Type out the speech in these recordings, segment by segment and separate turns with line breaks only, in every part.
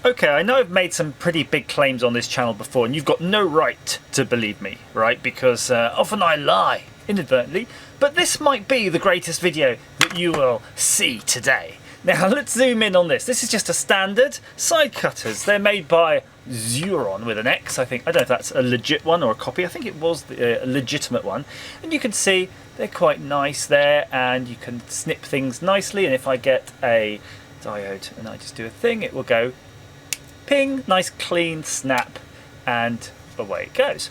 Okay, I know I've made some pretty big claims on this channel before, and you've got no right to believe me, right? Because often I lie, inadvertently, but this might be the greatest video that you will see today. Now let's zoom in on this. This is just a standard side cutters. They're made by Xuron with an X, I think. I don't know if that's a legit one or a copy. I think it was a legitimate one. And you can see they're quite nice there, and you can snip things nicely. And if I get a diode and I just do a thing, it will go ping, nice clean snap, and away it goes.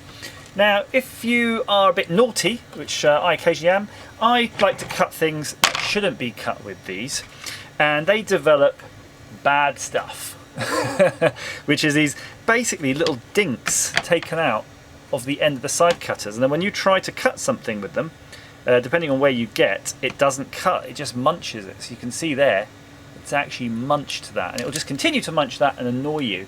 Now if you are a bit naughty, which I occasionally am, I like to cut things that shouldn't be cut with these, and they develop bad stuff which is these basically little dinks taken out of the end of the side cutters, and then when you try to cut something with them, depending on where you get, it doesn't cut, it just munches it. So you can see there, it's actually munched that, and it will just continue to munch that and annoy you.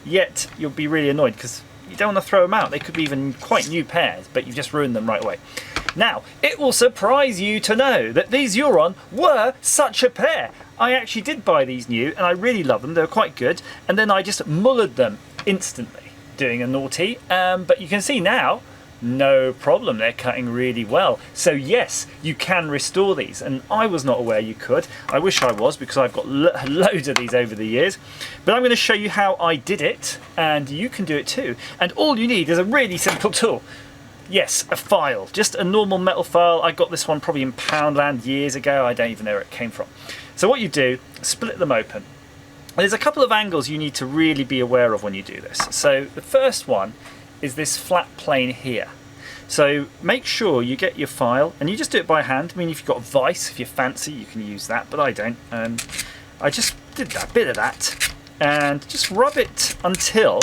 Yet you'll be really annoyed because you don't want to throw them out. They could be even quite new pairs, but you've just ruined them right away. Now, it will surprise you to know that these Xuron were such a pair. I actually did buy these new, and I really love them. They were quite good, and then I just mullered them instantly, doing a naughty. But you can see now, no problem, they're cutting really well. So yes, you can restore these, and I was not aware you could. I wish I was, because I've got loads of these over the years. But I'm going to show you how I did it, and you can do it too. And all you need is a really simple tool. Yes, a file, just a normal metal file. I got this one probably in Poundland years ago. I don't even know where it came from. So what you do, split them open. And there's a couple of angles you need to really be aware of when you do this. So the first one is this flat plane here. So make sure you get your file, and you just do it by hand. I mean, if you've got Vice, if you're fancy, you can use that, but I don't. I just did that bit of that, and just rub it until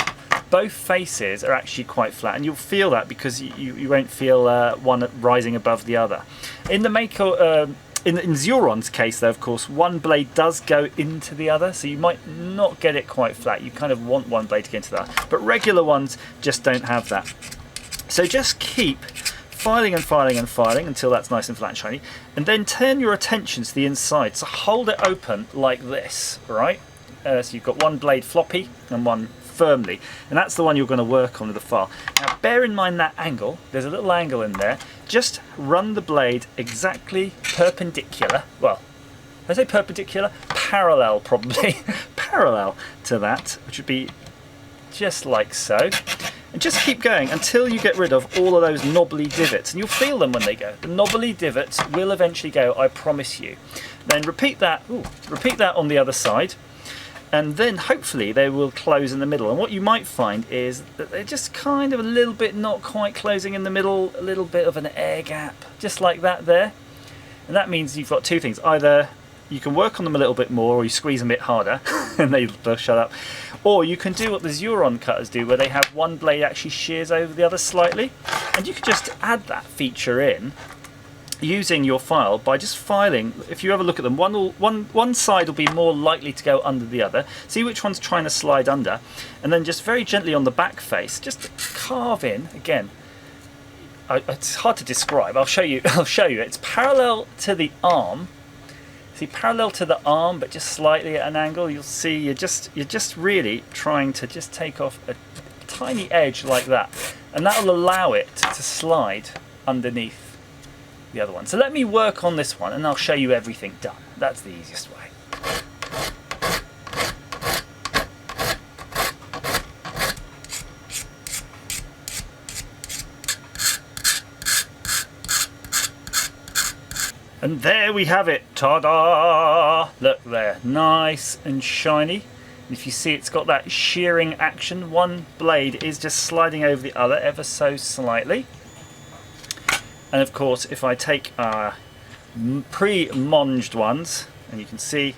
both faces are actually quite flat, and you'll feel that because you won't feel one rising above the other. In the in Xuron's case though, of course, one blade does go into the other, so you might not get it quite flat. You kind of want one blade to go into the other, but regular ones just don't have that. So just keep filing and filing and filing until that's nice and flat and shiny, and then turn your attention to the inside. So hold it open like this, right? So you've got one blade floppy and one firmly, and that's the one you're going to work on with the file. Now bear in mind that angle, there's a little angle in there. Just run the blade exactly perpendicular, well, I say perpendicular, parallel probably, parallel to that, which would be just like so. And just keep going until you get rid of all of those knobbly divots, and you'll feel them when they go. The knobbly divots will eventually go, I promise you. Then repeat that on the other side, and then hopefully they will close in the middle. And what you might find is that they're just kind of a little bit not quite closing in the middle, a little bit of an air gap, just like that there. And that means you've got two things. Either you can work on them a little bit more, or you squeeze them a bit harder and they'll shut up. Or you can do what the Xuron cutters do, where they have one blade actually shears over the other slightly, and you can just add that feature in using your file by just filing. If you ever look at them, one side will be more likely to go under the other. See which one's trying to slide under, and then just very gently on the back face, just carve in again. It's hard to describe. I'll show you. It's parallel to the arm. See, parallel to the arm, but just slightly at an angle. You'll see you're just really trying to just take off a tiny edge like that, and that will allow it to slide underneath the other one. So let me work on this one, and I'll show you everything done. That's the easiest way. And there we have it, ta-da! Look there, nice and shiny. And if you see, it's got that shearing action. One blade is just sliding over the other ever so slightly. And of course, if I take our pre-monged ones, and you can see,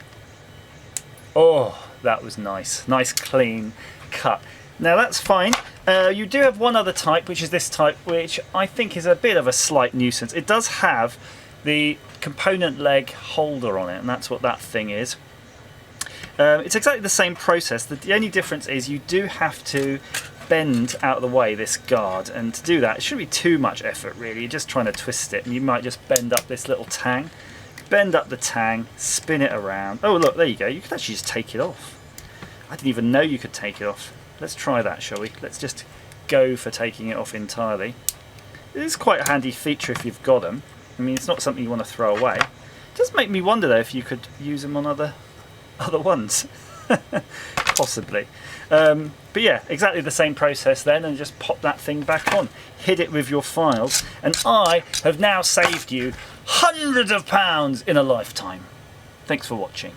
oh, that was nice. Nice clean cut. Now that's fine. You do have one other type, which is this type, which I think is a bit of a slight nuisance. It does have the component leg holder on it, and that's what that thing is. It's exactly the same process. The only difference is you do have to bend out of the way this guard, and to do that it shouldn't be too much effort really. You're just trying to twist it, and you might just bend up this little tang, bend up the tang, spin it around. Oh look, there you go, you can actually just take it off. I didn't even know you could take it off. Let's try that, shall we? Let's just go for taking it off entirely. It is quite a handy feature if you've got them. I mean, it's not something you want to throw away. It does make me wonder though if you could use them on other ones. Possibly. But yeah, exactly the same process then, and just pop that thing back on. Hid it with your files, and I have now saved you hundreds of pounds in a lifetime. Thanks for watching.